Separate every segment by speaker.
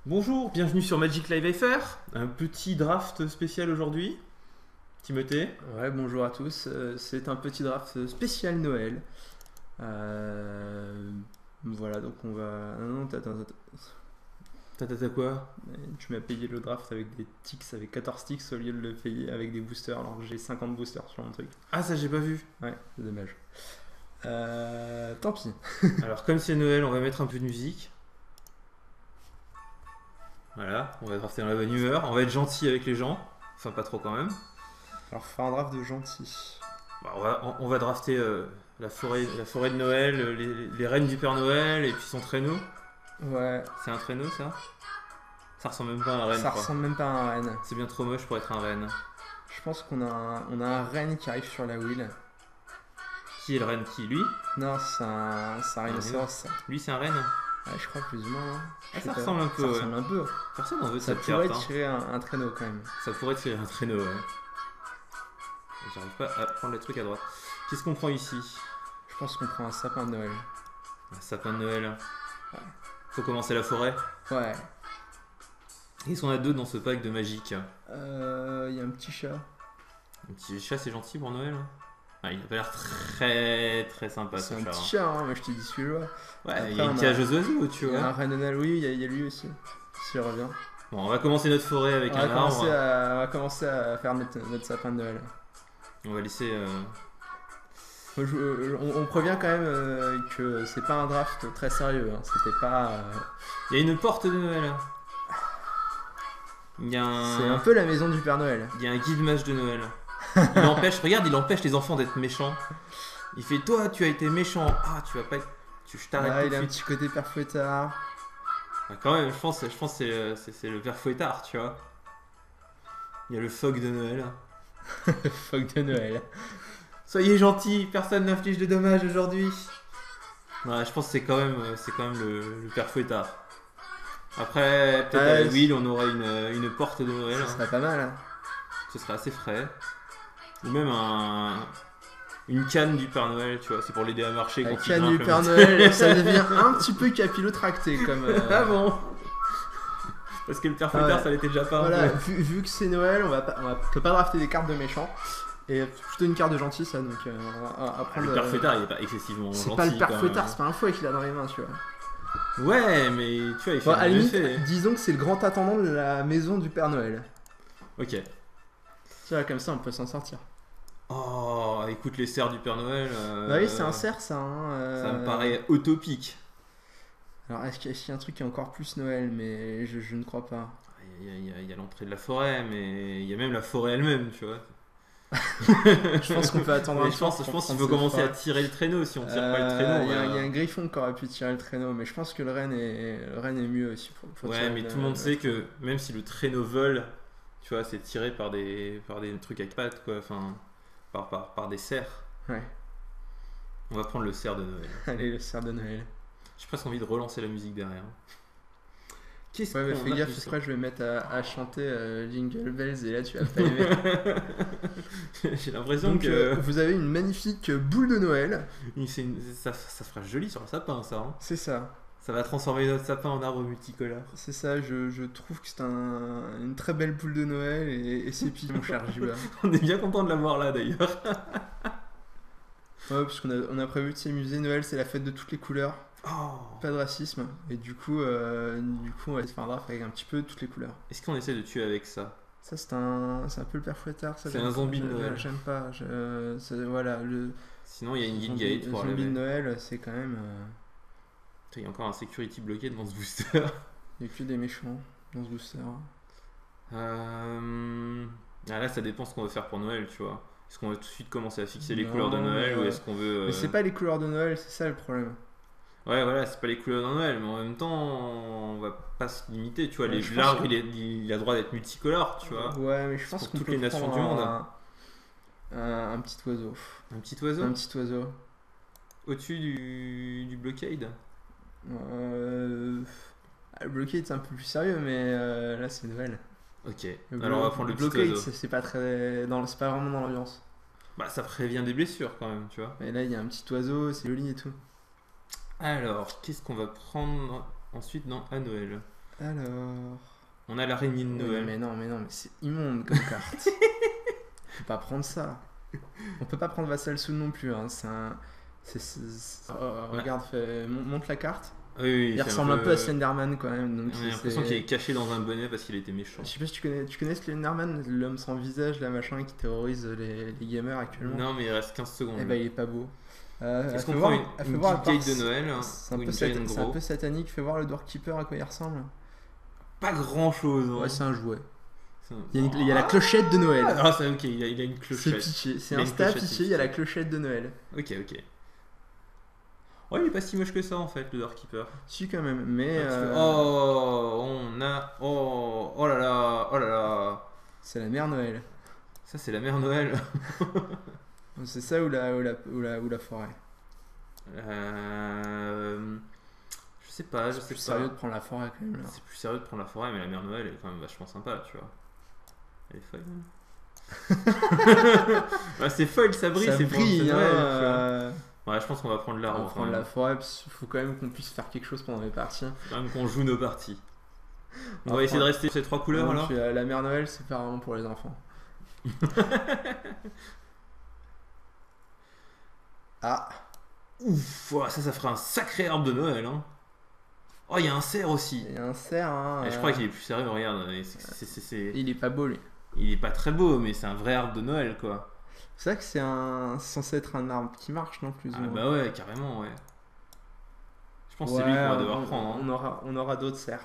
Speaker 1: Bonjour, bienvenue sur Magic Live FR. Un petit draft spécial aujourd'hui. Timothée.
Speaker 2: Ouais, bonjour à tous. C'est un petit draft spécial Noël. Voilà, donc on va. Non,
Speaker 1: T'as quoi?
Speaker 2: tu m'as payé le draft avec des ticks, avec 14 ticks au lieu de le payer avec des boosters, alors que j'ai 50 boosters sur mon truc.
Speaker 1: Ah, ça j'ai pas vu.
Speaker 2: Ouais, c'est dommage. Tant pis.
Speaker 1: Alors, comme c'est Noël, on va mettre un peu de musique. Voilà, on va drafter dans la bonne humeur. On va être gentil avec les gens. Enfin, pas trop quand même.
Speaker 2: Alors, faire un draft de gentil.
Speaker 1: Bah, on va drafter la forêt de Noël, les reines du Père Noël et puis son traîneau.
Speaker 2: Ouais.
Speaker 1: C'est un traîneau ça? Ça ressemble même pas à un renne.
Speaker 2: Ça
Speaker 1: quoi.
Speaker 2: ressemble même pas à un renne.
Speaker 1: C'est bien trop moche pour être un renne.
Speaker 2: Je pense qu'on a un renne qui arrive sur la wheel.
Speaker 1: Qui est le renne? Qui? Lui?
Speaker 2: Non, c'est un rhinocéros. Ça.
Speaker 1: Lui, c'est un renne?
Speaker 2: Ouais, je crois plus ou moins. Hein.
Speaker 1: Ah, ça ressemble un peu.
Speaker 2: Ça
Speaker 1: Ouais.
Speaker 2: ressemble un peu.
Speaker 1: Personne n'en veut de
Speaker 2: Ça
Speaker 1: cette
Speaker 2: pourrait
Speaker 1: carte. Hein.
Speaker 2: tirer un traîneau quand même.
Speaker 1: Ça pourrait tirer un traîneau, ouais. J'arrive pas à prendre les trucs à droite. Qu'est-ce qu'on prend ici?
Speaker 2: Je pense qu'on prend un sapin de Noël.
Speaker 1: Un sapin de Noël.
Speaker 2: Ouais.
Speaker 1: Faut commencer la forêt.
Speaker 2: Ouais.
Speaker 1: Qu'est-ce qu'on a d'autre dans ce pack de magique?
Speaker 2: Il y a un petit chat.
Speaker 1: Un petit chat, c'est gentil pour Noël. Ah, il a pas l'air très très sympa
Speaker 2: C'est
Speaker 1: ce
Speaker 2: un
Speaker 1: chat.
Speaker 2: petit chat, hein, moi je te dis ce que je vois.
Speaker 1: Ouais,
Speaker 2: Après,
Speaker 1: il y a une
Speaker 2: on a-
Speaker 1: cage aux oiseaux, tu
Speaker 2: Il y a un
Speaker 1: vois.
Speaker 2: reine de Noël, oui, il y a lui aussi. S'il revient.
Speaker 1: Bon, on va commencer notre forêt avec
Speaker 2: On va,
Speaker 1: un arbre.
Speaker 2: on va commencer à faire notre sapin de Noël.
Speaker 1: On va laisser.
Speaker 2: On prévient quand même que c'est pas un draft très sérieux. Hein. C'était pas.
Speaker 1: Il y a une porte de Noël. Il y a
Speaker 2: C'est un
Speaker 1: un.
Speaker 2: peu la maison du Père Noël.
Speaker 1: Il y a un guide mage de Noël. Regarde, il empêche les enfants d'être méchants. Il fait toi, tu as été méchant. Ah, tu vas pas être. Je t'arrête
Speaker 2: Ah,
Speaker 1: tout
Speaker 2: il
Speaker 1: de
Speaker 2: a un
Speaker 1: suite.
Speaker 2: petit côté Père Fouettard.
Speaker 1: Ah, quand même, je pense que c'est le père Fouettard, tu vois. Il y a le phoque de Noël.
Speaker 2: Fuck de Noël.
Speaker 1: Soyez gentils, personne n'inflige de dommages aujourd'hui. Ouais, je pense que c'est quand même le père Fouettard. Après, peut-être
Speaker 2: Ah,
Speaker 1: à Will, on aurait une porte de Noël.
Speaker 2: Ça serait pas mal. Hein.
Speaker 1: Ce serait assez frais. Ou même une canne du Père Noël, tu vois, c'est pour l'aider à marcher
Speaker 2: La
Speaker 1: quand il
Speaker 2: canne
Speaker 1: grimpe
Speaker 2: du
Speaker 1: le
Speaker 2: Père
Speaker 1: monte.
Speaker 2: Noël, ça devient un petit peu capillotracté comme.
Speaker 1: Ah bon? Parce que le Père Fouettard,
Speaker 2: ouais.
Speaker 1: ça l'était déjà pas. un
Speaker 2: Voilà,
Speaker 1: peu.
Speaker 2: vu que c'est Noël, on peut pas drafter des cartes de méchants. Et plutôt une carte de gentil, ça, donc on va
Speaker 1: Ah,
Speaker 2: prendre.
Speaker 1: le Père Fouettard, il est pas excessivement gentil.
Speaker 2: C'est pas le Père
Speaker 1: quand
Speaker 2: Fouettard,
Speaker 1: même.
Speaker 2: c'est pas un fouet qu'il a dans les mains, tu vois.
Speaker 1: Ouais, mais tu vois, il fait
Speaker 2: Bon,
Speaker 1: un
Speaker 2: à la
Speaker 1: bon
Speaker 2: limite,
Speaker 1: effet.
Speaker 2: disons que c'est le grand attendant de la maison du Père Noël.
Speaker 1: Ok.
Speaker 2: Tu vois, comme ça, on peut s'en sortir.
Speaker 1: Oh, écoute les cerfs du Père Noël.
Speaker 2: Bah oui, c'est un cerf, ça. Hein,
Speaker 1: Ça me paraît utopique.
Speaker 2: Alors, est-ce qu'il y a un truc qui est encore plus Noël, mais je ne crois pas.
Speaker 1: Il y a l'entrée de la forêt, mais il y a même la forêt elle-même, tu vois.
Speaker 2: Je pense qu'on peut attendre
Speaker 1: Mais
Speaker 2: un
Speaker 1: je
Speaker 2: peu
Speaker 1: pense
Speaker 2: pour
Speaker 1: qu'il
Speaker 2: prendre
Speaker 1: faut
Speaker 2: cette
Speaker 1: commencer à
Speaker 2: forêt.
Speaker 1: tirer le traîneau. Si on tire pas le traîneau,
Speaker 2: Il y a
Speaker 1: voilà.
Speaker 2: un griffon qui aurait pu tirer le traîneau, mais je pense que le renne est mieux aussi pour
Speaker 1: Ouais,
Speaker 2: tirer
Speaker 1: mais tout le monde sait que même si le traîneau vole, tu vois, c'est tiré par des trucs avec pattes, quoi. Enfin, par des cerfs.
Speaker 2: Ouais,
Speaker 1: On va prendre le cerf de Noël.
Speaker 2: allez, le cerf de Noël.
Speaker 1: J'ai presque envie de relancer la musique derrière. Qu'est-ce
Speaker 2: Ouais, mais
Speaker 1: qu'on
Speaker 2: fais
Speaker 1: a
Speaker 2: gaffe,
Speaker 1: plus
Speaker 2: parce que après je vais mettre à chanter Jingle Bells et là tu vas pas aimer.
Speaker 1: J'ai l'impression
Speaker 2: Donc
Speaker 1: que
Speaker 2: vous avez une magnifique boule de Noël.
Speaker 1: ça fera joli sur le sapin, ça. Hein.
Speaker 2: C'est ça.
Speaker 1: Ça va transformer notre sapin en arbre multicolore.
Speaker 2: C'est ça, je trouve que c'est une très belle boule de Noël et c'est pile mon cher Juba.
Speaker 1: On est bien content de l'avoir là d'ailleurs.
Speaker 2: Ouais, parce qu'on a prévu de s'amuser. Noël, c'est la fête de toutes les couleurs.
Speaker 1: Oh.
Speaker 2: Pas de racisme. Et du coup, on va se faire un draft avec un petit peu toutes les couleurs.
Speaker 1: Est-ce qu'on essaie de tuer avec ça?
Speaker 2: Ça, c'est un peu le Père Fouettard. Ça,
Speaker 1: C'est
Speaker 2: j'aime
Speaker 1: un zombie
Speaker 2: pas,
Speaker 1: de Noël.
Speaker 2: J'aime pas. Voilà, le
Speaker 1: Sinon, il y a une guide
Speaker 2: zombie,
Speaker 1: gate pour
Speaker 2: zombie de
Speaker 1: aller.
Speaker 2: Noël, c'est quand même.
Speaker 1: Il y a encore un security bloqué devant ce booster.
Speaker 2: Il n'y a que des méchants dans ce booster.
Speaker 1: Ah, là, ça dépend ce qu'on veut faire pour Noël, tu vois. Est-ce qu'on veut tout de suite commencer à fixer les
Speaker 2: Non,
Speaker 1: couleurs de Noël ou
Speaker 2: mais
Speaker 1: est-ce qu'on veut.
Speaker 2: Mais c'est pas les couleurs de Noël, c'est ça le problème.
Speaker 1: Ouais, voilà, c'est pas les couleurs de Noël, mais en même temps, on va pas se limiter, tu vois.
Speaker 2: Ouais, je pense
Speaker 1: L'arbre,
Speaker 2: que-
Speaker 1: il a droit d'être multicolore, tu vois.
Speaker 2: Ouais, mais je
Speaker 1: C'est
Speaker 2: pense
Speaker 1: pour
Speaker 2: qu'on
Speaker 1: toutes
Speaker 2: peut
Speaker 1: les nations
Speaker 2: prendre
Speaker 1: du monde.
Speaker 2: un petit oiseau.
Speaker 1: Un petit oiseau
Speaker 2: Un petit oiseau.
Speaker 1: au-dessus du blockade.
Speaker 2: Le blockade, c'est un peu plus sérieux, mais là, c'est Noël.
Speaker 1: Ok,
Speaker 2: Le
Speaker 1: alors on va prendre le petit
Speaker 2: blockade,
Speaker 1: oiseau.
Speaker 2: c'est pas c'est pas vraiment dans l'ambiance.
Speaker 1: Bah, ça prévient des blessures quand même, tu vois.
Speaker 2: Et là, il y a un petit oiseau, c'est joli et tout.
Speaker 1: Alors, qu'est-ce qu'on va prendre? ensuite dans à Noël.
Speaker 2: Alors.
Speaker 1: On a l'araignée de
Speaker 2: Oui,
Speaker 1: Noël.
Speaker 2: mais non, mais c'est immonde comme carte. On peut pas prendre ça. On peut pas prendre Vassal Soul non plus. Hein. C'est un. Regarde, montre la carte.
Speaker 1: Oui, oui,
Speaker 2: Il
Speaker 1: c'est
Speaker 2: ressemble un peu à Slenderman quand même. Donc
Speaker 1: On a l'impression qu'il est caché dans un bonnet parce qu'il était méchant.
Speaker 2: Je sais pas si tu connais Slenderman, l'homme sans visage, la machin qui terrorise les gamers actuellement.
Speaker 1: Non, mais il reste 15 secondes.
Speaker 2: Eh ben il est pas beau.
Speaker 1: Est-ce qu'on prend une petite gate de Noël
Speaker 2: C'est
Speaker 1: ou une giant
Speaker 2: un
Speaker 1: gros
Speaker 2: peu satanique. Fais voir le Doorkeeper à quoi il ressemble.
Speaker 1: Pas grand chose.
Speaker 2: Ouais, c'est un jouet.
Speaker 1: C'est un-
Speaker 2: Il y a la clochette de Noël.
Speaker 1: Ah, c'est ok, il a une
Speaker 2: C'est
Speaker 1: clochette.
Speaker 2: pitché. C'est
Speaker 1: Il a
Speaker 2: un
Speaker 1: une
Speaker 2: stat
Speaker 1: clochette,
Speaker 2: pitché, il y a la clochette de Noël.
Speaker 1: Ok. Ouais, il est pas si moche que ça en fait, le Doorkeeper.
Speaker 2: Si quand même, mais
Speaker 1: Oh là là.
Speaker 2: c'est la mère Noël.
Speaker 1: Ça, c'est la mère Noël.
Speaker 2: C'est ça ou la forêt.
Speaker 1: Je sais pas.
Speaker 2: C'est plus sérieux de prendre la forêt quand même là.
Speaker 1: C'est plus sérieux de prendre la forêt, mais la mère Noël elle est quand même vachement sympa, tu vois. Elle est folle. Bah, c'est folle, ça brille,
Speaker 2: Ça
Speaker 1: c'est
Speaker 2: brille,
Speaker 1: Noël, tu vois.
Speaker 2: hein.
Speaker 1: Ouais, je pense qu'on va prendre
Speaker 2: On
Speaker 1: l'arbre.
Speaker 2: va prendre la forêt parce qu'il faut quand même qu'on puisse faire quelque chose pendant les parties.
Speaker 1: Faut quand même qu'on joue nos parties. On
Speaker 2: Alors,
Speaker 1: va essayer de rester sur ces trois couleurs alors.
Speaker 2: Puis, la mère Noël, c'est pas vraiment pour les enfants. Ah,
Speaker 1: Ouf, ouah, ça ferait un sacré arbre de Noël. Hein. Oh, il y a un cerf aussi.
Speaker 2: il y a un cerf. Hein,
Speaker 1: Et je crois qu'il est plus sérieux, regarde.
Speaker 2: Il est pas beau lui.
Speaker 1: Il est pas très beau, mais c'est un vrai arbre de Noël quoi.
Speaker 2: C'est vrai que c'est censé être un arbre qui marche non plus.
Speaker 1: Ah bah ouais, carrément, ouais. Je pense que c'est
Speaker 2: Ouais,
Speaker 1: lui qu'on va devoir prendre. Hein.
Speaker 2: on aura d'autres cerfs.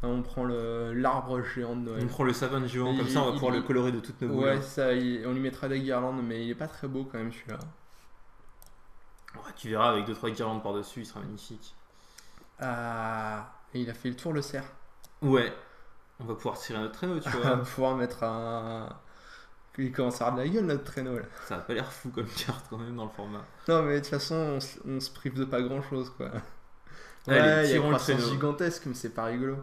Speaker 2: On prend l'arbre géant de Noël.
Speaker 1: On prend le sapin géant,
Speaker 2: Et
Speaker 1: comme ça on va pouvoir le colorer de toutes nos
Speaker 2: Ouais,
Speaker 1: couleurs.
Speaker 2: ça, on lui mettra des guirlandes, mais il est pas très beau quand même celui-là.
Speaker 1: Ouais, tu verras, avec 2-3 guirlandes par-dessus, il sera magnifique.
Speaker 2: Ah, et il a fait le tour le cerf.
Speaker 1: Ouais, on va pouvoir tirer notre traîneau, tu
Speaker 2: On
Speaker 1: vois.
Speaker 2: va pouvoir mettre il commence à avoir de la gueule notre traîneau là.
Speaker 1: Ça a pas l'air fou comme carte quand même dans le format.
Speaker 2: Non mais de toute façon on se prive de pas grand chose quoi.
Speaker 1: Allez,
Speaker 2: Ouais, il y a
Speaker 1: tirons
Speaker 2: une
Speaker 1: le
Speaker 2: croissance
Speaker 1: traîneau.
Speaker 2: gigantesque mais c'est pas rigolo.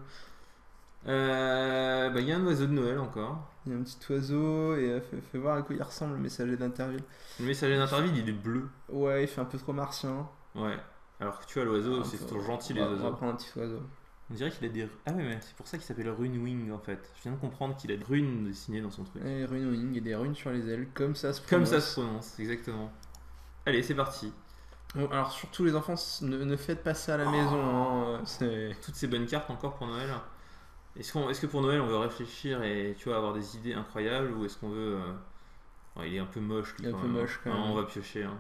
Speaker 1: Bah, il y a un oiseau de Noël encore.
Speaker 2: Il y a un petit oiseau et fais voir à quoi il ressemble le messager d'Interville.
Speaker 1: Le messager d'Interville, il est bleu.
Speaker 2: Ouais, il fait un peu trop martien.
Speaker 1: Ouais. Alors que tu vois, l'oiseau, c'est trop gentil les
Speaker 2: On va
Speaker 1: oiseaux.
Speaker 2: prendre un petit oiseau.
Speaker 1: On dirait qu'il a des. Ah ouais, mais c'est pour ça qu'il s'appelle Rune Wing en fait. Je viens de comprendre qu'il a des runes dessinées dans son truc.
Speaker 2: Et rune wing et des runes sur les ailes, comme ça se
Speaker 1: Comme
Speaker 2: prononce.
Speaker 1: ça se prononce, exactement. Allez, c'est parti.
Speaker 2: Bon, alors surtout les enfants, ne faites pas ça à la maison. Hein, c'est...
Speaker 1: Toutes ces bonnes cartes encore pour Noël. Est-ce que pour Noël on veut réfléchir et tu vois avoir des idées incroyables ou est-ce qu'on veut. Ouais, il est un peu moche lui.
Speaker 2: Il est un
Speaker 1: quand
Speaker 2: peu
Speaker 1: même.
Speaker 2: moche, quand
Speaker 1: Non,
Speaker 2: même.
Speaker 1: on va piocher. Hein.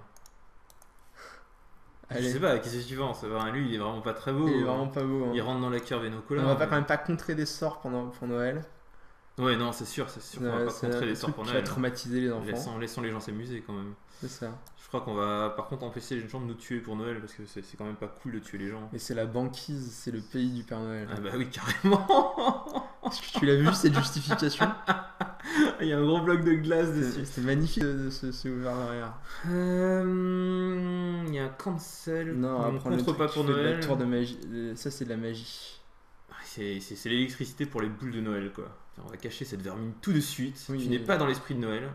Speaker 1: Je
Speaker 2: Allez.
Speaker 1: sais pas, qu'est-ce que tu penses? Lui il est vraiment pas très beau.
Speaker 2: Il est vraiment pas beau. Hein.
Speaker 1: Il rentre dans la curve et nos couleurs.
Speaker 2: On va pas quand même pas contrer des sorts pour Noël.
Speaker 1: Ouais, non, c'est sûr qu'on va pas
Speaker 2: C'est
Speaker 1: contrer
Speaker 2: un
Speaker 1: les sorts
Speaker 2: truc
Speaker 1: pour
Speaker 2: qui
Speaker 1: Noël.
Speaker 2: va traumatiser les enfants.
Speaker 1: Laissons les gens s'amuser quand même.
Speaker 2: C'est ça.
Speaker 1: Je crois qu'on va par contre empêcher les gens de nous tuer pour Noël parce que c'est quand même pas cool de tuer les gens.
Speaker 2: Et c'est la banquise, c'est le pays du Père Noël.
Speaker 1: Ah bah oui, carrément.
Speaker 2: Est-ce que tu l'as vu cette justification?
Speaker 1: Il y a un gros bloc de glace dessus.
Speaker 2: C'était magnifique de se ouvrir derrière.
Speaker 1: Il y a un cancel.
Speaker 2: Non,
Speaker 1: on
Speaker 2: prendre le
Speaker 1: contre
Speaker 2: truc
Speaker 1: pas
Speaker 2: qui
Speaker 1: pour
Speaker 2: fait de la
Speaker 1: Noël.
Speaker 2: tour de magie. Ça c'est de la magie.
Speaker 1: C'est l'électricité pour les boules de Noël quoi. Tiens, on va cacher cette vermine tout de suite.
Speaker 2: Oui,
Speaker 1: tu n'es pas dans l'esprit de Noël.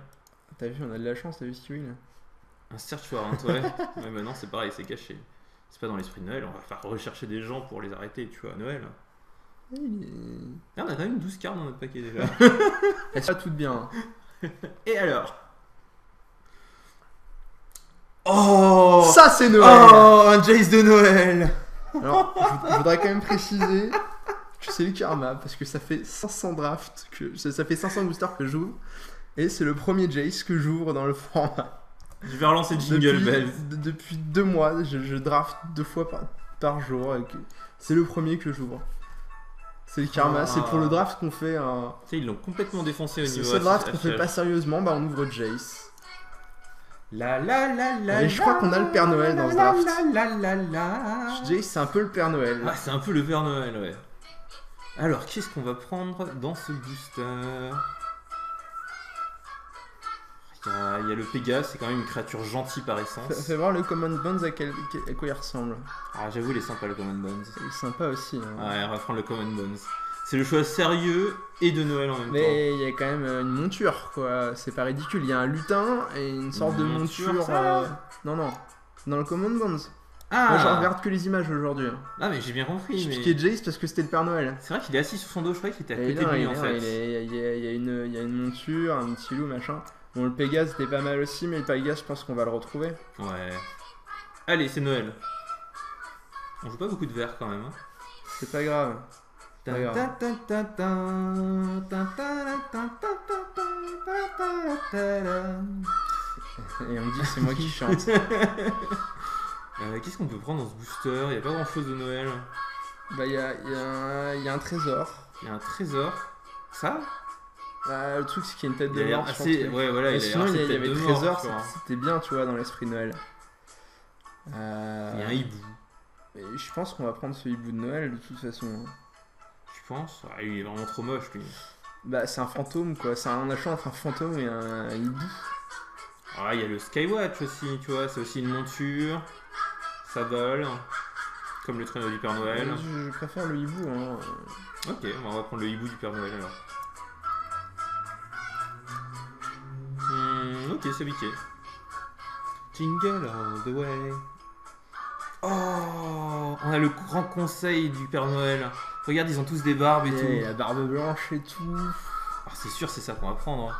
Speaker 2: T'as vu, on a de la chance, t'as vu ce qu'il là.
Speaker 1: Un searchoir, hein, toi. Ouais, bah non, c'est pareil, c'est caché. C'est pas dans l'esprit de Noël, on va faire rechercher des gens pour les arrêter, tu vois, à Noël. Ah, on a quand même 12 cartes dans notre paquet déjà.
Speaker 2: Elles sont pas toutes bien. Hein.
Speaker 1: Et alors? Oh!
Speaker 2: Ça c'est Noël!
Speaker 1: Oh, un Jace de Noël!
Speaker 2: Alors, je voudrais quand même préciser que c'est le karma parce que ça fait 500 drafts, ça fait 500 boosters que j'ouvre et c'est le premier Jace que j'ouvre dans le format.
Speaker 1: Je vais relancer Jingle Bells.
Speaker 2: Depuis 2 mois, je draft 2 fois par jour. C'est le premier que j'ouvre. C'est le karma, c'est pour le draft qu'on fait.
Speaker 1: Tu sais, ils l'ont complètement défoncé au
Speaker 2: C'est
Speaker 1: niveau
Speaker 2: ce draft qu'on fait
Speaker 1: HL.
Speaker 2: pas sérieusement, bah on ouvre Jace.
Speaker 1: La la la la.
Speaker 2: Et je crois qu'on a le Père Noël dans ce draft.
Speaker 1: La la la.
Speaker 2: Jace, c'est un peu le Père Noël.
Speaker 1: Ah, c'est un peu le Père Noël, ouais. Alors, qu'est-ce qu'on va prendre dans ce booster? Il y a le Pégase, c'est quand même une créature gentille par essence.
Speaker 2: Fais voir le Common Bones à quoi il ressemble.
Speaker 1: Ah, j'avoue, il est sympa le Common Bones.
Speaker 2: Il est sympa aussi. Hein.
Speaker 1: Ouais, on va prendre le Common Bones. C'est le choix sérieux et de Noël en même temps.
Speaker 2: Mais il y a quand même une monture, quoi. C'est pas ridicule. Il y a un lutin et une sorte de
Speaker 1: monture,
Speaker 2: monture.
Speaker 1: ça
Speaker 2: Non, non. Dans le Common Bones. Moi, je regarde que les images aujourd'hui.
Speaker 1: Ah, mais j'ai bien compris.
Speaker 2: J'ai
Speaker 1: Mais...
Speaker 2: piqué Jace parce que c'était le Père Noël.
Speaker 1: C'est vrai qu'il est assis sur son dos, je croyais qu'il était à
Speaker 2: Et
Speaker 1: côté
Speaker 2: non,
Speaker 1: de lui
Speaker 2: il
Speaker 1: en
Speaker 2: est-
Speaker 1: fait.
Speaker 2: il y a une monture, un petit loup, machin. Bon, le Pégase était pas mal aussi, mais le Pégase, je pense qu'on va le retrouver.
Speaker 1: Ouais. Allez, c'est Noël. On joue pas beaucoup de verre quand même. Hein.
Speaker 2: C'est pas grave. Pas grave. Et on me dit que c'est moi qui chante.
Speaker 1: Qu'est-ce qu'on peut prendre dans ce booster? Il a pas grand chose de Noël.
Speaker 2: Bah, il y a un trésor.
Speaker 1: Il y a un trésor. Ça?
Speaker 2: Le truc, c'est qu'il y a une tête
Speaker 1: Il a
Speaker 2: de
Speaker 1: l'air
Speaker 2: mort sur
Speaker 1: assez.
Speaker 2: le truc.
Speaker 1: Ouais, voilà,
Speaker 2: Mais
Speaker 1: il a l'air
Speaker 2: sinon,
Speaker 1: assez
Speaker 2: il y
Speaker 1: tête
Speaker 2: avait
Speaker 1: de
Speaker 2: le
Speaker 1: mort,
Speaker 2: trésor,
Speaker 1: tu vois.
Speaker 2: c'était bien, tu vois, dans l'esprit de Noël.
Speaker 1: Il y a un hibou.
Speaker 2: Et je pense qu'on va prendre ce hibou de Noël de toute façon.
Speaker 1: Tu penses? Ah, il est vraiment trop moche lui.
Speaker 2: Bah, c'est un fantôme quoi, c'est un achat entre un fantôme et un hibou.
Speaker 1: Ah, il y a le Skywatch aussi, tu vois, c'est aussi une monture. Ça vole. Comme le traîneau du Père Noël.
Speaker 2: Je préfère le hibou. Hein.
Speaker 1: Ok, on va prendre le hibou du Père Noël alors. Ok, c'est piqué. Jingle all the way. Oh, on a le grand conseil du Père Noël. Regarde, ils ont tous des barbes et tout.
Speaker 2: La barbe blanche et tout.
Speaker 1: Ah, c'est sûr, c'est ça qu'on va prendre. Hein.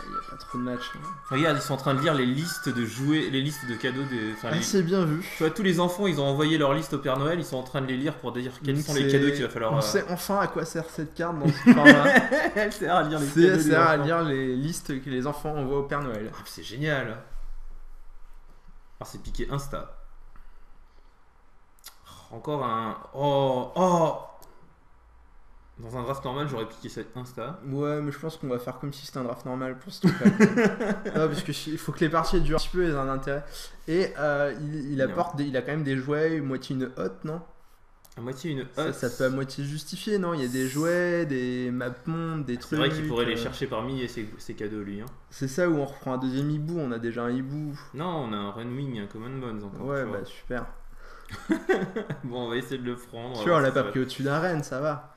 Speaker 2: Il n'y a pas trop de matchs. Hein.
Speaker 1: Regarde, ils sont en train de lire les listes de jouets, les listes de cadeaux des. Enfin,
Speaker 2: c'est bien vu.
Speaker 1: Tu vois, tous les enfants, ils ont envoyé leur liste au Père Noël, ils sont en train de les lire pour dire quels sont les cadeaux qu'il va falloir.
Speaker 2: On sait enfin à quoi sert cette carte dans ce format.
Speaker 1: Elle sert à lire les
Speaker 2: Elle
Speaker 1: cadeaux.
Speaker 2: sert à lire les listes que les enfants envoient au Père Noël.
Speaker 1: Ah, c'est génial. Alors, c'est piqué Insta. Encore un. Oh. Dans un draft normal, j'aurais piqué cette Insta.
Speaker 2: Ouais, mais je pense qu'on va faire comme si c'était un draft normal pour ce truc-là. Non, parce qu'il faut que les parties durent un petit peu, elles ont un intérêt. Et il apporte il a quand même des jouets, moitié une hotte, non?
Speaker 1: À moitié une hotte.
Speaker 2: Ça peut à moitié justifier, non? Il y a des jouets, des mapmondes, des trucs.
Speaker 1: C'est vrai qu'il pourrait les chercher parmi ses cadeaux, lui. Hein.
Speaker 2: C'est ça où on reprend un deuxième hibou, on a déjà un hibou.
Speaker 1: Non, on a un Renwing, un Common Bones encore.
Speaker 2: Ouais, bah super.
Speaker 1: Bon, on va essayer de le prendre.
Speaker 2: Tu vois, on l'a pas pris au-dessus d'un renne, ça va.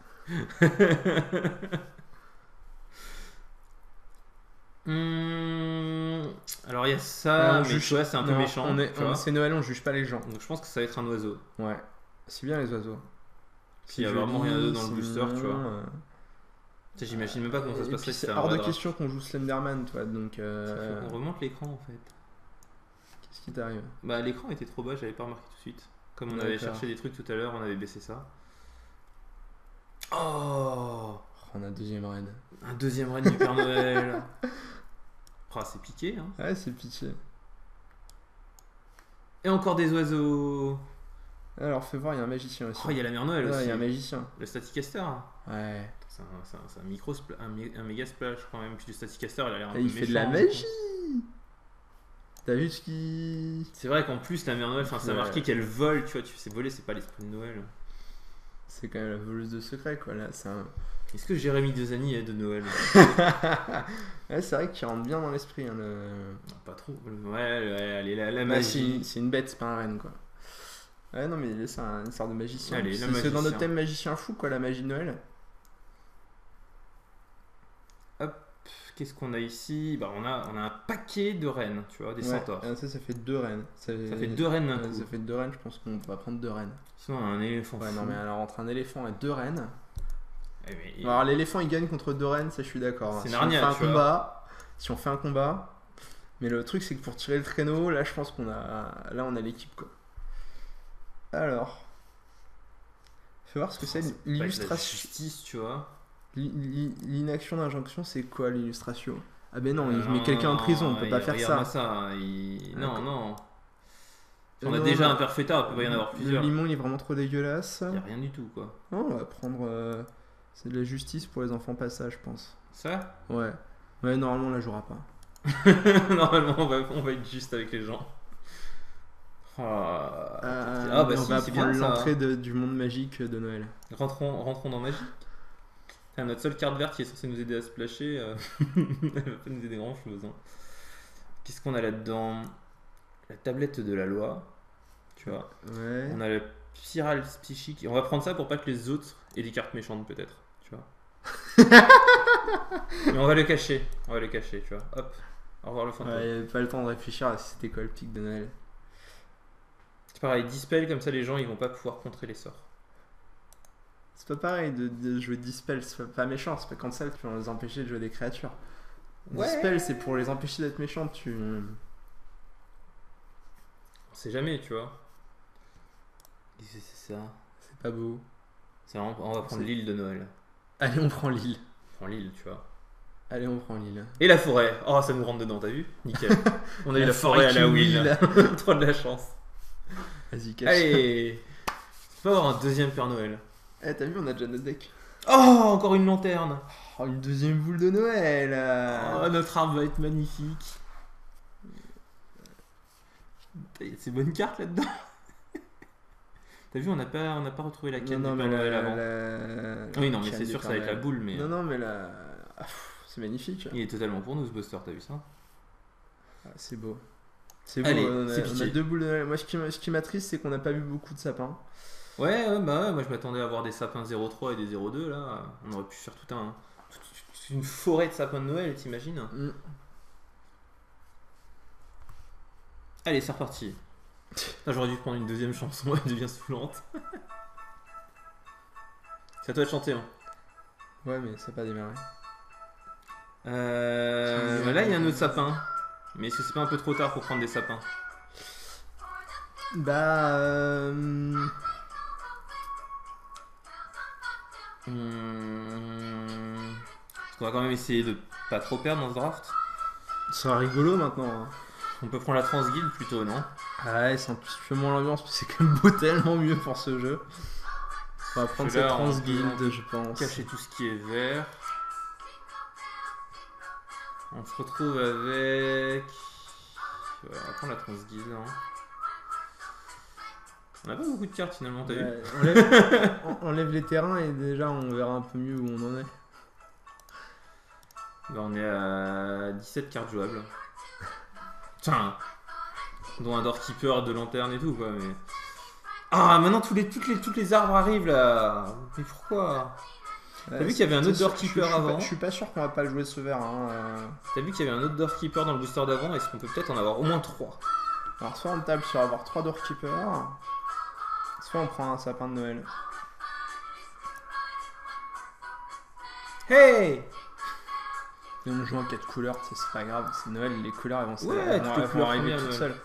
Speaker 1: Alors il y a ça, mais tu vois, c'est un peu méchant.
Speaker 2: C'est Noël, on juge pas les gens.
Speaker 1: Donc je pense que ça va être un oiseau.
Speaker 2: Ouais, c'est bien les oiseaux.
Speaker 1: S'il y a vraiment rien d'autre dans le booster, tu vois. J'imagine même pas comment ça se passerait.
Speaker 2: C'est hors de question qu'on joue Slenderman, toi. Donc.
Speaker 1: On remonte l'écran en fait.
Speaker 2: Qu'est-ce qui t'arrive?
Speaker 1: Bah l'écran était trop bas, j'avais pas remarqué tout de suite. Comme on avait cherché des trucs tout à l'heure, on avait baissé ça. Oh,
Speaker 2: on a un deuxième raid.
Speaker 1: Un deuxième raid du Père Noël. Oh, c'est piqué, hein.
Speaker 2: Ouais, c'est piqué.
Speaker 1: Et encore des oiseaux.
Speaker 2: Alors, fais voir, il y a un magicien aussi.
Speaker 1: Oh, il y a la Mère Noël aussi.
Speaker 2: Il y a un magicien.
Speaker 1: Le Staticaster.
Speaker 2: Ouais.
Speaker 1: C'est un méga splash quand même. Puis le Staticaster, il a l'air un peu
Speaker 2: il
Speaker 1: méchant.
Speaker 2: fait de la magie. T'as vu ce qui...
Speaker 1: C'est vrai qu'en plus, la Mère Noël, ça a marqué qu'elle vole, tu vois. Tu sais voler, c'est pas l'esprit de Noël.
Speaker 2: C'est quand même la voleuse de secret, quoi. Là, c'est un...
Speaker 1: Est-ce que Jérémy Desani est de Noël?
Speaker 2: Ouais, c'est vrai qu'il rentre bien dans l'esprit. Hein,
Speaker 1: non, pas trop. Ouais, allez, la magie.
Speaker 2: C'est une bête, c'est pas un renne, quoi. Ouais, non, mais c'est une sorte de magicien.
Speaker 1: Allez,
Speaker 2: c'est dans notre thème magicien fou, quoi, la magie de Noël.
Speaker 1: Hop, qu'est-ce qu'on a ici? Bah, on a un paquet de rennes, tu vois, des centaures.
Speaker 2: Ça fait 2 rennes.
Speaker 1: Ça fait 2 rennes d'un coup.
Speaker 2: Ça fait 2 rennes, je pense qu'on va prendre 2 rennes.
Speaker 1: Sinon, un éléphant.
Speaker 2: Ouais, non, mais alors entre un éléphant et 2 rennes.
Speaker 1: Mais...
Speaker 2: Alors, l'éléphant il gagne contre 2 rennes, ça je suis d'accord.
Speaker 1: C'est Narnia,
Speaker 2: si on fait un combat. Mais le truc, c'est que pour tirer le traîneau, là je pense qu'on a. Là, on a l'équipe, quoi. Alors. Fais voir ce que c'est l'illustration.
Speaker 1: Justice, tu vois.
Speaker 2: L'inaction d'injonction, c'est quoi l'illustration? Ah ben non, il met quelqu'un en prison, on peut pas faire ça.
Speaker 1: Non. On a déjà un père fêtard, il peut pas y en avoir plusieurs.
Speaker 2: Le limon il est vraiment trop dégueulasse.
Speaker 1: Il y a rien du tout, quoi.
Speaker 2: Non, on va prendre. C'est de la justice pour les enfants passage, je pense.
Speaker 1: Ça?
Speaker 2: Ouais. Ouais, normalement on la jouera pas.
Speaker 1: Normalement on va être juste avec les gens.
Speaker 2: On va prendre l'entrée du monde magique de Noël.
Speaker 1: Rentrons dans Magie. Notre seule carte verte qui est censée nous aider à splasher, elle va pas nous aider grand chose. Hein. Qu'est-ce qu'on a là-dedans? La tablette de la loi, tu vois.
Speaker 2: Ouais.
Speaker 1: On a la spirale psychique. On va prendre ça pour pas que les autres aient des cartes méchantes, peut-être, tu vois. Mais on va le cacher, tu vois. Hop, au revoir le fantôme.
Speaker 2: Ouais, il n'y avait pas le temps de réfléchir à si c'était quoi le pic de Noël.
Speaker 1: C'est pareil, dispel, comme ça les gens ils vont pas pouvoir contrer les sorts.
Speaker 2: C'est pas pareil de jouer Dispel, c'est pas méchant, c'est pas cancel, tu vas les empêcher de jouer des créatures.
Speaker 1: Ouais.
Speaker 2: Dispel, c'est pour les empêcher d'être méchants,
Speaker 1: On sait jamais, tu vois. Qu'est-ce que c'est ça?
Speaker 2: C'est pas beau.
Speaker 1: On va prendre l'île de Noël.
Speaker 2: Allez, on prend l'île.
Speaker 1: On prend l'île, tu vois.
Speaker 2: Allez, on prend l'île.
Speaker 1: Et la forêt. Oh, ça nous rentre dedans, t'as vu? Nickel. On a eu la forêt à la Will. Trop de la chance.
Speaker 2: Vas-y, cache.
Speaker 1: Allez. On peut avoir un deuxième Père Noël.
Speaker 2: Eh, t'as vu, on a déjà notre deck.
Speaker 1: Oh, encore une lanterne.
Speaker 2: Oh, une deuxième boule de Noël.
Speaker 1: Oh, notre arbre va être magnifique. Il y a ces bonnes cartes là-dedans. T'as vu, on n'a pas retrouvé la canne du Père Noël avant. Oui, non, mais c'est sûr que ça va être la boule. Mais...
Speaker 2: Non, mais là. C'est magnifique.
Speaker 1: Il est totalement pour nous ce booster, t'as vu ça?
Speaker 2: Ah, c'est beau. C'est beau,
Speaker 1: Allez,
Speaker 2: on a deux boules de Noël. Moi, ce qui m'attriste, c'est qu'on n'a pas vu beaucoup de sapins.
Speaker 1: Ouais, moi je m'attendais à avoir des sapins 0,3 et des 0,2 là. On aurait pu faire toute une forêt de sapins de Noël, t'imagines? Allez, c'est reparti. J'aurais dû prendre une deuxième chanson, elle devient saoulante. C'est à toi de chanter. Hein.
Speaker 2: Ouais, mais ça n'a pas démarré.
Speaker 1: Là, il y a un autre sapin. Mais est-ce que c'est pas un peu trop tard pour prendre des sapins?
Speaker 2: Bah.
Speaker 1: On va quand même essayer de pas trop perdre dans ce draft.
Speaker 2: Ce sera rigolo maintenant. Hein.
Speaker 1: On peut prendre la Transguild plutôt, non?
Speaker 2: Ouais, c'est un peu moins l'ambiance, parce que c'est quand même beau tellement mieux pour ce jeu. On va prendre cette Transguild, je pense.
Speaker 1: Cacher tout ce qui est vert. On se retrouve avec... On va prendre la Transguild. Hein. On a pas beaucoup de cartes finalement, t'as vu?
Speaker 2: Enlève les terrains et déjà on verra un peu mieux où on en est.
Speaker 1: Là, on est à 17 cartes jouables. Tiens, dont un Doorkeeper, de lanterne et tout quoi. Mais... Ah, maintenant toutes les arbres arrivent là. Mais pourquoi? T'as vu qu'il y avait un autre Doorkeeper avant?
Speaker 2: Je suis pas sûr qu'on va pas jouer ce vert. Hein.
Speaker 1: T'as vu qu'il y avait un autre Doorkeeper dans le booster d'avant? Est-ce qu'on peut peut-être en avoir au moins 3?
Speaker 2: Alors soit on table sur avoir 3 Doorkeepers, soit on prend un sapin de Noël.
Speaker 1: Hey!
Speaker 2: Et on joue en 4 couleurs, c'est pas grave, c'est Noël, les couleurs elles
Speaker 1: vont
Speaker 2: arriver toutes seules.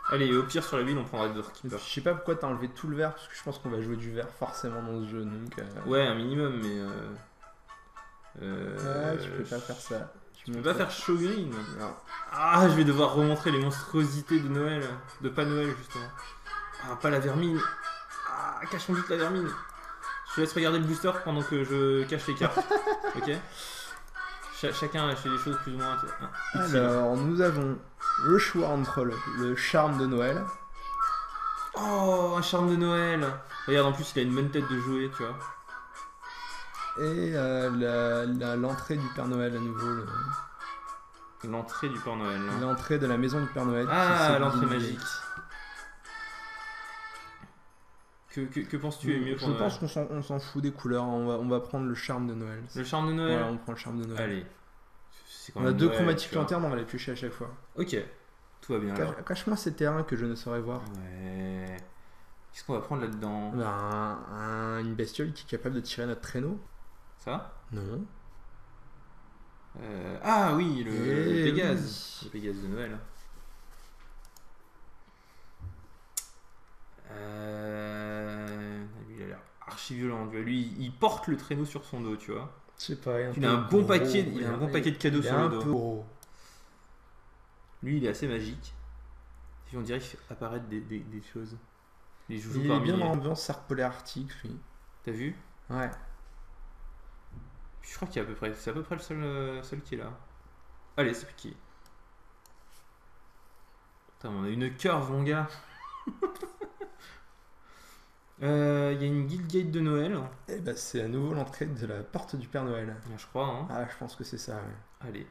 Speaker 1: Allez, au pire sur la ville on prendra des Doorkeepers.
Speaker 2: Je sais pas pourquoi t'as enlevé tout le vert, parce que je pense qu'on va jouer du vert forcément dans ce jeu. Donc,
Speaker 1: ouais, un minimum, mais...
Speaker 2: Ouais, tu peux pas faire ça.
Speaker 1: Tu peux pas faire show green.
Speaker 2: Non.
Speaker 1: Ah, je vais devoir remontrer les monstruosités de Noël. De pas Noël justement. Ah, pas la vermine. Ah, cachons vite la vermine. Je te laisse regarder le booster pendant que je cache les cartes. Ok? Chacun a fait des choses plus ou moins.
Speaker 2: Alors, nous avons le choix entre le charme de Noël.
Speaker 1: Oh, un charme de Noël. Regarde, en plus, il a une bonne tête de jouet, tu vois.
Speaker 2: Et l'entrée du Père Noël à nouveau.
Speaker 1: L'entrée du Père Noël.
Speaker 2: L'entrée de la maison du Père Noël.
Speaker 1: Ah, l'entrée magique. Que penses-tu est mieux pour Noël?
Speaker 2: Je pense qu'on s'en fout des couleurs, on va prendre le charme de Noël.
Speaker 1: Le charme de Noël?
Speaker 2: Ouais, on prend le charme de Noël.
Speaker 1: Allez.
Speaker 2: On a deux chromatiques lanternes, on va les piocher à chaque fois.
Speaker 1: Ok, tout va bien.
Speaker 2: Cache-moi ces terrains que je ne saurais voir.
Speaker 1: Ouais. Qu'est-ce qu'on va prendre là-dedans?
Speaker 2: Une bestiole qui est capable de tirer notre traîneau.
Speaker 1: Ça?
Speaker 2: Non.
Speaker 1: Ah oui, le Pégase.
Speaker 2: Oui.
Speaker 1: Le Pégase de Noël. Lui, il a l'air archi violent. Lui, il porte le traîneau sur son dos, tu vois.
Speaker 2: Je sais pas.
Speaker 1: Il a un bon paquet de cadeaux sur le dos.
Speaker 2: Gros.
Speaker 1: Lui, il est assez magique. On dirait qu'il fait apparaître des choses.
Speaker 2: Il est bien dans l'ambiance cercle polaire arctique, lui.
Speaker 1: T'as vu?
Speaker 2: Ouais.
Speaker 1: Je crois qu'il est c'est à peu près le seul qui est là. Allez, c'est piqué. Putain, on a une curve, mon gars. Il y a une Guild Gate de Noël.
Speaker 2: Et bah, c'est à nouveau l'entrée de la porte du Père Noël.
Speaker 1: Je crois. Hein.
Speaker 2: Ah, je pense que c'est ça, ouais.
Speaker 1: Allez.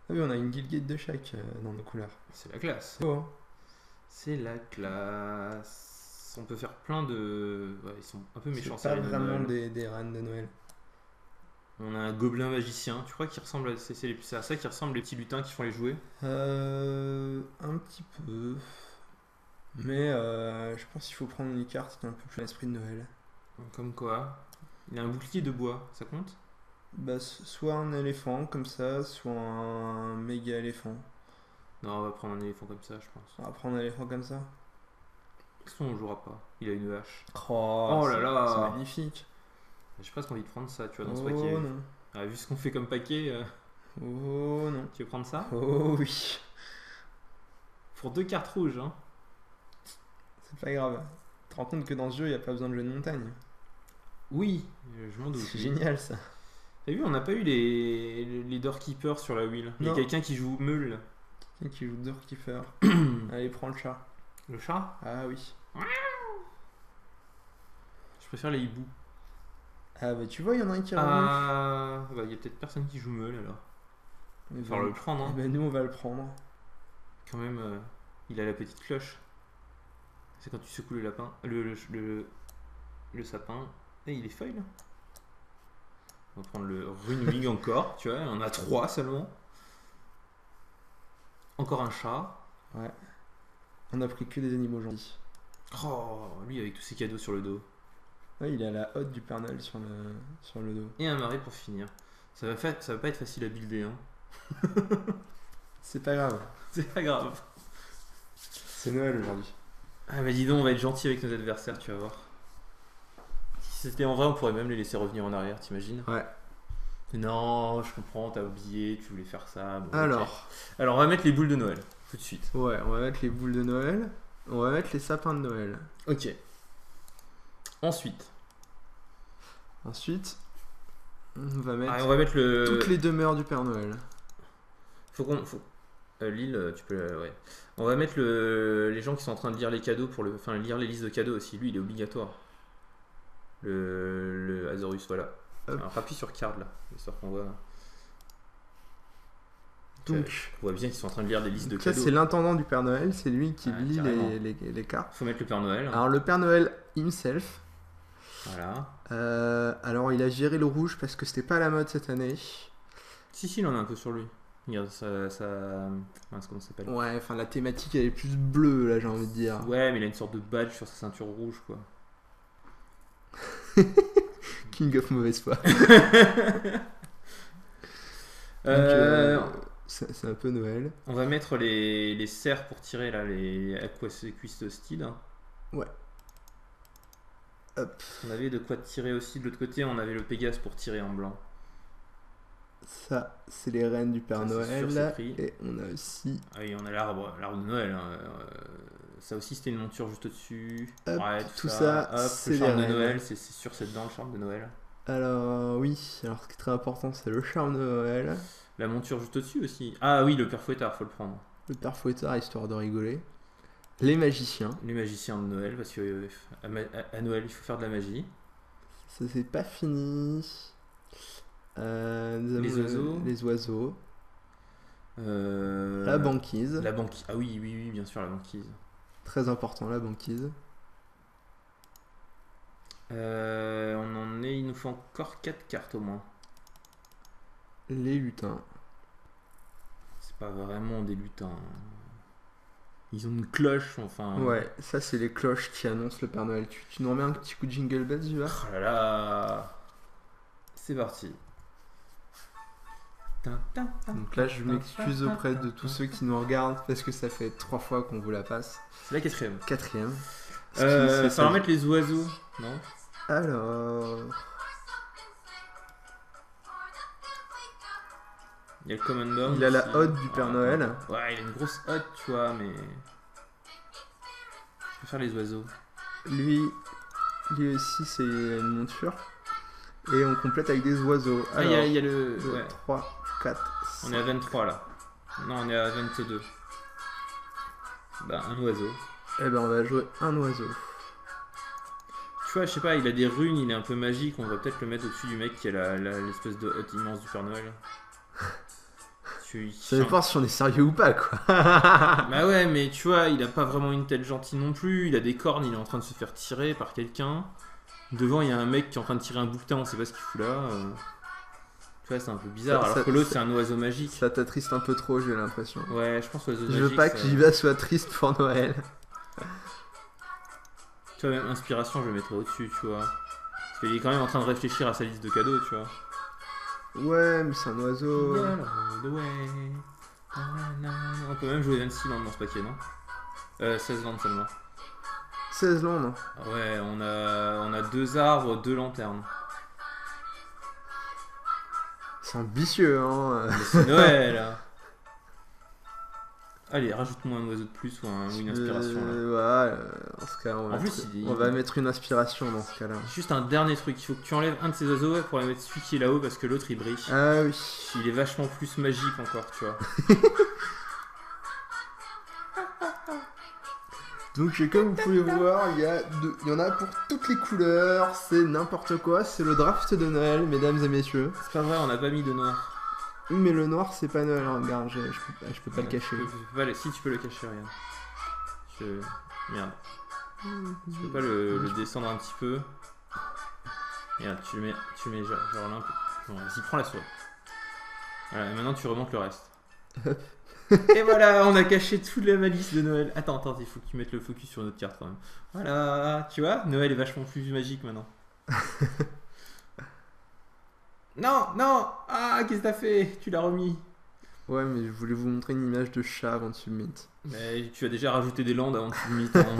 Speaker 2: Ah oui, on a une Guild Gate de chaque dans nos couleurs.
Speaker 1: C'est la classe.
Speaker 2: Oh.
Speaker 1: C'est la classe. On peut faire plein de... Ouais, ils sont un peu méchants.
Speaker 2: C'est pas vraiment des reines de Noël.
Speaker 1: On a un gobelin magicien. Tu crois qu'il ressemble à... C'est à ça qui ressemble les petits lutins qui font les jouets?
Speaker 2: Un petit peu. Mais je pense qu'il faut prendre une carte qui est un peu plus l'esprit de Noël.
Speaker 1: Comme quoi. Il a un bouclier de bois, ça compte?
Speaker 2: Bah, soit un éléphant comme ça, soit un méga éléphant.
Speaker 1: Non, on va prendre un éléphant comme ça, je pense.
Speaker 2: On va prendre un éléphant comme ça.
Speaker 1: Sinon, on jouera pas. Il a une hache.
Speaker 2: Oh
Speaker 1: là là.
Speaker 2: c'est magnifique.
Speaker 1: J'ai presque envie de prendre ça, tu vois, dans ce
Speaker 2: Oh
Speaker 1: paquet.
Speaker 2: non.
Speaker 1: Ah, vu ce qu'on fait comme paquet,
Speaker 2: Oh non.
Speaker 1: tu veux prendre ça?
Speaker 2: Oh oui.
Speaker 1: Pour 2 cartes rouges, hein.
Speaker 2: C'est pas grave. Tu te rends compte que dans ce jeu, il n'y a pas besoin de jeu de montagne.
Speaker 1: Oui, je m'en doute.
Speaker 2: C'est génial ça.
Speaker 1: T'as vu, on n'a pas eu les doorkeepers sur la wheel. Il y a
Speaker 2: Non.
Speaker 1: quelqu'un qui joue meule. Là.
Speaker 2: Quelqu'un qui joue Doorkeeper. Allez, prends le chat.
Speaker 1: Le chat?
Speaker 2: Ah oui.
Speaker 1: Je préfère les hiboux.
Speaker 2: Ah bah tu vois, il y en a un qui est revenu.
Speaker 1: Ah, bah il y a peut-être personne qui joue meule alors. Il va falloir le prendre, hein.
Speaker 2: Bah nous, on va le prendre.
Speaker 1: Quand même, il a la petite cloche. C'est quand tu secoues le lapin, le sapin. Et il est feuille là. On va prendre le Runewing encore, tu vois, on a 3 seulement. Encore un chat.
Speaker 2: Ouais. On a pris que des animaux gentils.
Speaker 1: Oh, lui avec tous ses cadeaux sur le dos.
Speaker 2: Ouais, il a la hotte du Père Noël sur le dos.
Speaker 1: Et un marais pour finir. Ça va pas être facile à builder, hein.
Speaker 2: C'est pas grave.
Speaker 1: C'est pas grave.
Speaker 2: C'est Noël aujourd'hui.
Speaker 1: Ah bah dis donc, on va être gentil avec nos adversaires, tu vas voir. Si c'était en vrai, on pourrait même les laisser revenir en arrière, t'imagines?
Speaker 2: Ouais.
Speaker 1: Non, je comprends, t'as oublié, tu voulais faire ça. Bon,
Speaker 2: Alors.
Speaker 1: ok. Alors on va mettre les boules de Noël, tout de suite.
Speaker 2: Ouais, on va mettre les boules de Noël. On va mettre les sapins de Noël.
Speaker 1: Ok. Ensuite,
Speaker 2: Ensuite, on va mettre
Speaker 1: on va mettre le...
Speaker 2: toutes les demeures du Père Noël.
Speaker 1: Faut... Lille, tu peux... ouais. On va mettre les gens qui sont en train de lire les cadeaux pour lire les listes de cadeaux aussi. Lui, il est obligatoire. Le Azorus, voilà.
Speaker 2: Hop.
Speaker 1: Alors, appuie sur card là, histoire qu'on voit.
Speaker 2: Donc,
Speaker 1: On voit bien qu'ils sont en train de lire des listes de
Speaker 2: ça
Speaker 1: cadeaux.
Speaker 2: c'est l'intendant du Père Noël, c'est lui qui
Speaker 1: Ah,
Speaker 2: lit
Speaker 1: carrément.
Speaker 2: les cartes.
Speaker 1: Faut mettre le Père Noël.
Speaker 2: Alors le Père Noël himself,
Speaker 1: Voilà.
Speaker 2: alors il a géré le rouge parce que c'était pas à la mode cette année.
Speaker 1: Si, il en a un peu sur lui. Regarde, mince, comment ça s'appelle?
Speaker 2: Ouais, enfin la thématique elle est plus bleue là j'ai envie de dire.
Speaker 1: Ouais, mais il a une sorte de badge sur sa ceinture rouge, quoi.
Speaker 2: King of mauvaise foi.
Speaker 1: Euh,
Speaker 2: C'est un peu Noël.
Speaker 1: On va mettre les serres pour tirer là, les Aquasequist Hostile.
Speaker 2: Ouais. Hop.
Speaker 1: On avait de quoi tirer aussi de l'autre côté, on avait le Pégase pour tirer en blanc.
Speaker 2: Ça c'est les reines du Père
Speaker 1: Ça, c'est
Speaker 2: Noël.
Speaker 1: sûr, c'est pris.
Speaker 2: Et on a aussi
Speaker 1: Ah oui, on a l'arbre de Noël. Hein. Ça aussi, c'était une monture juste au-dessus.
Speaker 2: Hop,
Speaker 1: Ouais,
Speaker 2: tout ça,
Speaker 1: Hop,
Speaker 2: c'est
Speaker 1: le charme
Speaker 2: les
Speaker 1: de
Speaker 2: reines.
Speaker 1: Noël, c'est sûr, c'est dedans le charme de Noël.
Speaker 2: Alors oui, alors ce qui est très important c'est le charme de Noël.
Speaker 1: La monture juste au-dessus aussi. Ah oui, le Père Fouettard, faut le prendre.
Speaker 2: Le Père Fouettard histoire de rigoler. Les magiciens.
Speaker 1: Les magiciens de Noël, parce que à Noël, il faut faire de la magie.
Speaker 2: Ça c'est pas fini.
Speaker 1: Les oiseaux.
Speaker 2: Les oiseaux.
Speaker 1: La
Speaker 2: La banquise.
Speaker 1: La banquise. Ah oui, oui, oui, bien sûr, la banquise.
Speaker 2: Très important la banquise.
Speaker 1: On en est, il nous faut encore 4 cartes au moins.
Speaker 2: Les lutins.
Speaker 1: C'est pas vraiment des lutins. Ils ont une cloche, enfin.
Speaker 2: Ouais, ça c'est les cloches qui annoncent le Père Noël. Tu nous remets un petit coup de jingle bells, tu vois?
Speaker 1: Oh là là. C'est parti.
Speaker 2: Donc là je m'excuse auprès de tous ceux qui nous regardent parce que ça fait 3 fois qu'on vous la passe.
Speaker 1: C'est la 4ème.
Speaker 2: 4ème.
Speaker 1: Ça va mettre les oiseaux, non?
Speaker 2: Alors...
Speaker 1: Il y a le Commandant.
Speaker 2: Il a la
Speaker 1: aussi.
Speaker 2: hotte du Père Noël.
Speaker 1: Ouais, il a une grosse hotte, tu vois, mais. Je préfère les oiseaux.
Speaker 2: Lui aussi c'est une monture. Et on complète avec des oiseaux.
Speaker 1: Ah, il y a le.
Speaker 2: 2,
Speaker 1: Ouais.
Speaker 2: 3, 4,
Speaker 1: On est à 23 là. Non, on est à 22. Bah, un oiseau.
Speaker 2: Eh ben on va jouer un oiseau.
Speaker 1: Tu vois, je sais pas, il a des runes, il est un peu magique. On va peut-être le mettre au-dessus du mec qui a l'espèce de hotte immense du Père Noël.
Speaker 2: Ça dépend si on est sérieux ou pas quoi.
Speaker 1: Bah ouais, mais tu vois, il a pas vraiment une tête gentille non plus. Il a des cornes, il est en train de se faire tirer par quelqu'un. Devant, il y a un mec qui est en train de tirer un bouquetin, on sait pas ce qu'il fout là. Tu vois, c'est un peu bizarre. Alors que l'autre, c'est un oiseau magique.
Speaker 2: Ça t'attriste un peu trop, j'ai l'impression.
Speaker 1: Ouais, je pense oiseau magique.
Speaker 2: Je veux pas que Jiva soit triste pour Noël.
Speaker 1: Tu vois, même inspiration, je le mettrais au-dessus, tu vois. Parce qu'il est quand même en train de réfléchir à sa liste de cadeaux, tu vois.
Speaker 2: Ouais, mais c'est un oiseau.
Speaker 1: Yellow the way. On peut même jouer 26 landes dans ce paquet, non 16 landes seulement.
Speaker 2: 16 landes.
Speaker 1: Ah ouais, on a 2 arbres, 2 lanternes.
Speaker 2: C'est ambitieux, hein.
Speaker 1: Mais c'est Noël. Allez, rajoute-moi un oiseau de plus ou une inspiration là.
Speaker 2: Ouais, dans ce cas,
Speaker 1: En plus,
Speaker 2: on va mettre une inspiration dans ce cas-là.
Speaker 1: Juste un dernier truc, il faut que tu enlèves un de ces oiseaux pour aller mettre celui qui est là-haut parce que l'autre il brille.
Speaker 2: Ah oui.
Speaker 1: Il est vachement plus magique encore, tu vois.
Speaker 2: Donc comme vous pouvez voir, il y en a pour toutes les couleurs, c'est n'importe quoi, c'est le draft de Noël, mesdames et messieurs.
Speaker 1: C'est pas vrai, on n'a pas mis de noir.
Speaker 2: Oui, mais le noir c'est pas Noël, hein, regarde, je peux pas le cacher.
Speaker 1: Si tu peux le cacher, regarde. Merde. Tu peux pas le descendre un petit peu. Regarde, tu le mets genre là un peu. Bon, vas-y, prends la souris. Voilà, et maintenant tu remontes le reste. Et voilà, on a caché toute la malice de Noël. Attends, il faut que tu mettes le focus sur notre carte quand même. Voilà, tu vois, Noël est vachement plus magique maintenant. Non, ah, qu'est-ce que t'as fait? Tu l'as remis.
Speaker 2: Ouais, mais je voulais vous montrer une image de chat avant de submit.
Speaker 1: Mais tu as déjà rajouté des landes avant de submit. Hein.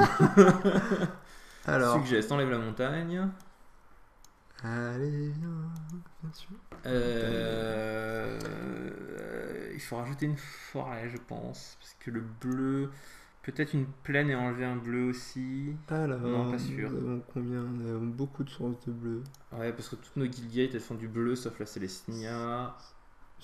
Speaker 2: Alors.
Speaker 1: Suggest, enlève la montagne.
Speaker 2: Allez, bien sûr.
Speaker 1: Il faut rajouter une forêt, je pense. Parce que le bleu. Peut-être une plaine et enlever un bleu aussi.
Speaker 2: Alors,
Speaker 1: non, pas sûr.
Speaker 2: Nous avons combien? Nous avons beaucoup de sources de bleu.
Speaker 1: Ouais, parce que toutes nos guildgates elles font du bleu sauf la Célestia.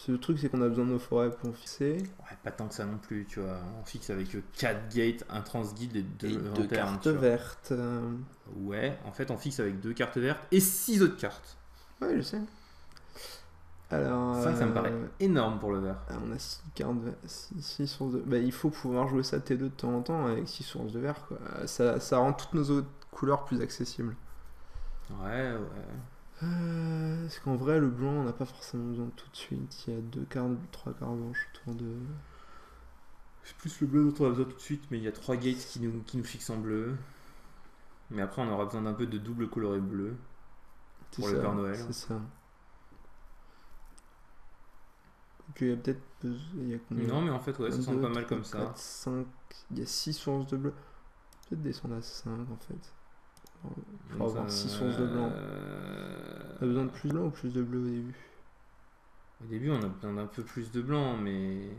Speaker 2: Le truc, c'est qu'on a besoin de nos forêts pour fixer.
Speaker 1: Ouais, pas tant que ça non plus, tu vois. On fixe avec 4 gates, un transguild et 2
Speaker 2: cartes vertes.
Speaker 1: Ouais, en fait, on fixe avec 2 cartes vertes et 6 autres cartes.
Speaker 2: Ouais, je sais. Alors.
Speaker 1: 5, ça me paraît énorme pour le vert.
Speaker 2: On a 6 cartes vertes, 6 sources de. Bah, il faut pouvoir jouer ça T2 de temps en temps avec 6 sources de vert, quoi. Ça rend toutes nos autres couleurs plus accessibles.
Speaker 1: Ouais.
Speaker 2: Parce qu'en vrai, le blanc, on n'a pas forcément besoin tout de suite. Il y a 3 cartes blanches autour de.
Speaker 1: C'est plus le bleu dont on a besoin tout de suite, mais il y a 3 gates qui nous fixent en bleu. Mais après, on aura besoin d'un peu de double coloré bleu pour le Père Noël.
Speaker 2: C'est ça. Donc il y a peut-être.
Speaker 1: Non, mais en fait, ouais, ça semble pas mal comme
Speaker 2: 4,
Speaker 1: ça.
Speaker 2: 5. Il y a 6 sources de bleu. Peut-être descendre à 5 en fait. Il faut avoir 6 sources de blanc. On a besoin de plus de blanc ou plus de bleu au début?
Speaker 1: Au début, on a besoin d'un peu plus de blanc, mais.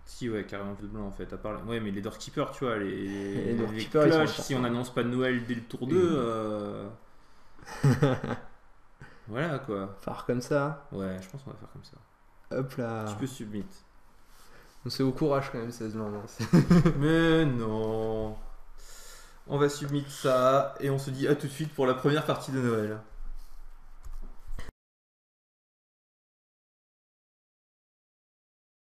Speaker 1: Si, ouais, carrément plus de blanc en fait. À part... Ouais, mais les Doorkeepers, tu vois, les cloches, si on n'annonce pas de Noël dès le tour 2. Voilà quoi.
Speaker 2: Faire comme ça.
Speaker 1: Ouais, je pense qu'on va faire comme ça.
Speaker 2: Hop là.
Speaker 1: Tu peux submit.
Speaker 2: C'est au courage quand même, 16 landes.
Speaker 1: Mais non. On va submit ça et on se dit à tout de suite pour la première partie de Noël.